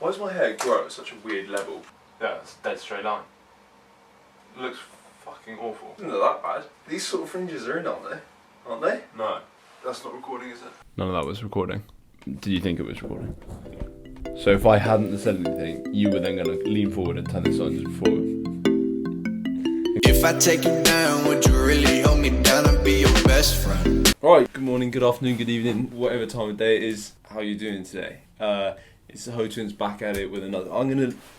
Why does my hair grow at such a weird level? Yeah, it's a dead straight line. It looks fucking awful. It's not that bad. These sort of fringes are in, aren't they? Aren't they? No. That's not recording, is it? None of that was recording. Did you think it was recording? So if I hadn't said anything, you were then going to lean forward and turn this on just before. If I take you down, would you really hold me down and be your best friend? Right, good morning, good afternoon, good evening, whatever time of day it is. How are you doing today? It's the Ho Twins back at it with another.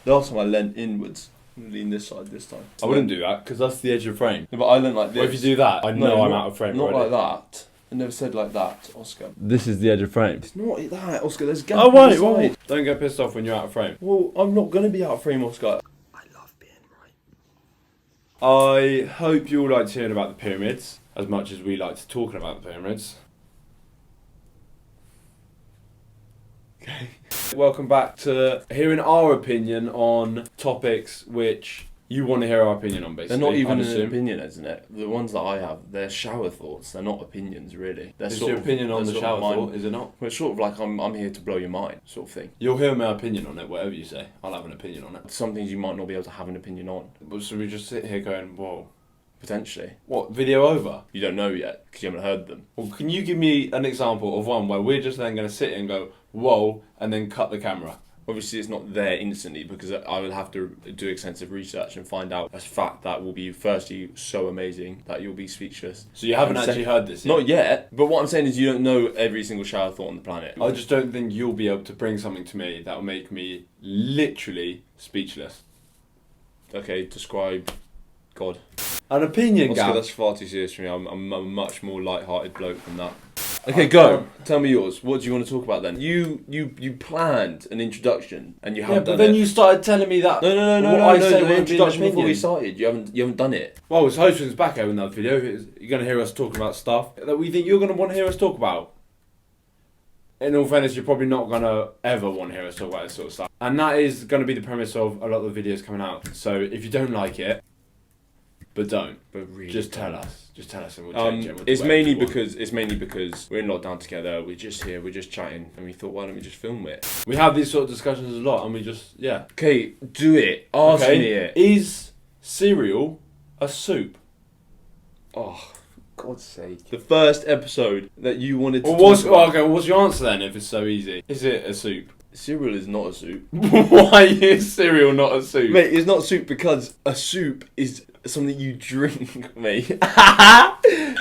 Last time I leant inwards. I'm going to lean this side this time. I wouldn't do that because that's the edge of frame. No, but I leant like this. Well, if you do that, I know I'm out of frame Not already. like that. I never said like that, Oscar. This is the edge of frame. It's not like that, Oscar. There's a gap. Oh, on wait, the wait. side. Don't get pissed off when you're out of frame. Well, I'm not going to be out of frame, Oscar. I love being right. I hope you all liked hearing about the pyramids as much as we liked talking about the pyramids. Okay. Welcome back to hearing our opinion on topics which you want to hear our opinion on, basically. They're not even I'd assume. an opinion, isn't it? The ones that I have, they're shower thoughts. They're not opinions, really. They're Is sort your of, opinion on they're the sort of shower mine. thought, is it not? Well, it's sort of like I'm here to blow your mind, sort of thing. You'll hear my opinion on it, whatever you say. I'll have an opinion on it. Some things you might not be able to have an opinion on, So we just sit here going, whoa. potentially. What, video over? You don't know yet, because you haven't heard them. Well, can you give me an example of one where we're just then going to sit here and go, whoa, and then cut the camera? Obviously, it's not there instantly, because I will have to do extensive research and find out a fact that will be, firstly, so amazing that you'll be speechless. So you haven't And actually heard this yet? Not yet, but what I'm saying is you don't know every single shower thought on the planet. I just don't think you'll be able to bring something to me that will make me literally speechless. Okay, describe God. An opinion Oscar, gap. that's far too serious for me. I'm a much more light-hearted bloke than that. Okay, go. Tell me yours. What do you want to talk about then? You planned an introduction and you Yeah, haven't but done then it. you started telling me that. No. What I said the would be an introduction before we opinion. started. You haven't done it. Well, it's Ho Twins back out in that video. You're going to hear us talking about stuff that we think you're going to want to hear us talk about. In all fairness, you're probably not going to ever want to hear us talk about this sort of stuff. And that is going to be the premise of a lot of the videos coming out. So if you don't like it, but don't. But really, Just tell us. Just tell us and we'll change it. We'll It's do mainly whatever we want. because we're in lockdown together. We're just here. We're just chatting, and we thought, why don't we just film it? We have these sort of discussions a lot and we just, yeah. Okay, do it. Ask me it. Is cereal a soup? Oh, for God's sake! The first episode that you wanted to Well, talk about. what's your answer then if it's so easy? Is it a soup? Cereal is not a soup. Why is cereal not a soup? Mate, it's not soup because a soup is something you drink, mate.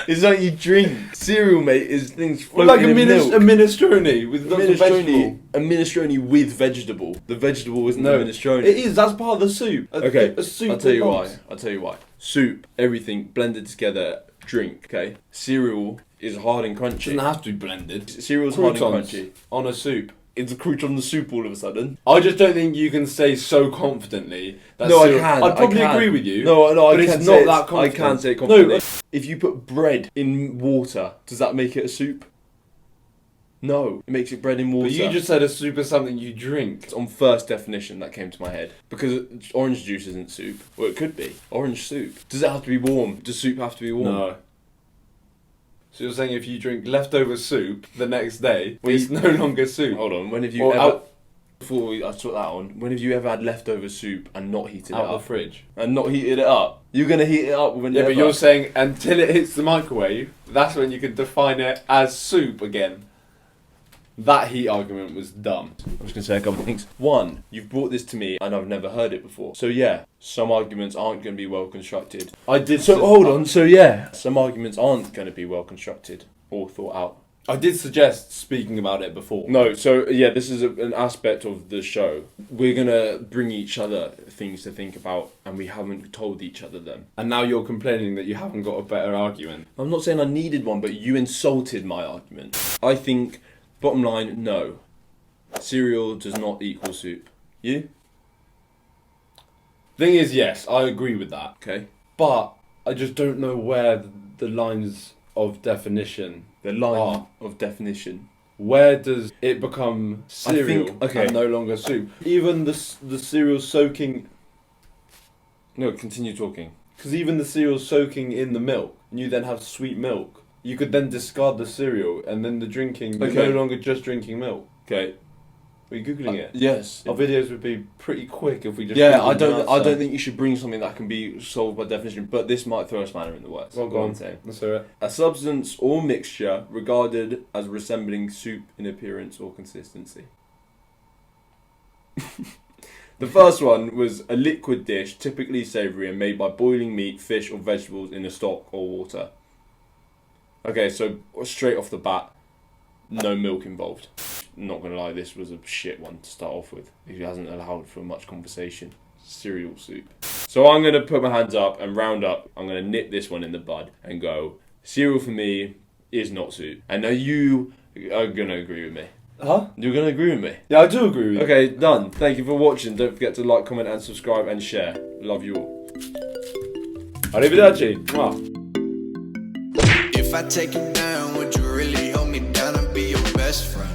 It's something you drink. Cereal, mate, is things Well, floating like a in milk. minestrone with lots of vegetable. A minestrone with vegetable. The vegetable isn't No, the minestrone. it is. That's part of the soup. Okay, a soup. I'll tell you with why. Soup, everything blended together, drink, okay? Cereal is hard and It crunchy. doesn't have to be blended. Cereal's hard and Croutons crunchy. on a soup. It's a crouton on the soup all of a sudden. I just don't think you can say so confidently that No, I cereal... can. I'd probably I can. agree with you. No, but I it's can't not say that I confident. can't say it confidently. No, If you put bread in water, does that make it a soup? No, it makes it bread in water. but you just said a soup is something you drink. On first definition that came to my head. Because orange juice isn't soup. Well, it could be. Orange soup. Does it have to be warm? Does soup have to be warm? No. So you're saying if you drink leftover soup the next day, Well, it's no longer soup? Hold on, when have you Or ever... out- Before I sort that on, when have you ever had leftover soup and not heated out it of up? the fridge. And not heated it up? You're going to heat it up when Yeah, but you're saying until it hits the microwave, that's when you can define it as soup again. That heat argument was dumb. I'm just going to say a couple of things. One, you've brought this to me and I've never heard it before. So yeah, some arguments aren't going to be well constructed. I did. So hold on, so yeah, some arguments aren't going to be well constructed or thought out. I did suggest speaking about it before. No, so yeah, this is an aspect of the show. We're going to bring each other things to think about and we haven't told each other them. And now you're complaining that you haven't got a better argument. I'm not saying I needed one, but you insulted my argument. I think, bottom line, no. Cereal does not equal soup. You? Thing is, yes, I agree with that. Okay. But I just don't know where the lines of definition The line are. of definition. Where does it become cereal okay. and no longer soup? Even the cereal soaking... No, continue talking. Because even the cereal soaking in the milk, and you then have sweet milk, you could then discard the cereal, and then the drinking, you're Okay. no longer just drinking milk. Okay. Are you googling it? Yes. Our videos would be pretty quick if we just. Yeah, Googled I don't. an I answer. don't think you should bring something that can be solved by definition. But this might throw a spanner in the works. Well, Go go on, on. saying. Let's hear it. A substance or mixture regarded as resembling soup in appearance or consistency. The first one was a liquid dish, typically savoury and made by boiling meat, fish or vegetables in a stock or water. Okay, so straight off the bat, no milk involved. Not gonna lie, this was a shit one to start off with. It hasn't allowed for much conversation. Cereal soup. So I'm gonna put my hands up and round up. I'm gonna nip this one in the bud and go, cereal for me is not soup. And now you are gonna agree with me. Huh? You're gonna agree with me. Yeah, I do agree with you. Okay, done. Thank you for watching. Don't forget to like, comment and subscribe and share. Love you all. Arrivederci. Mwah. If I take you down, would you really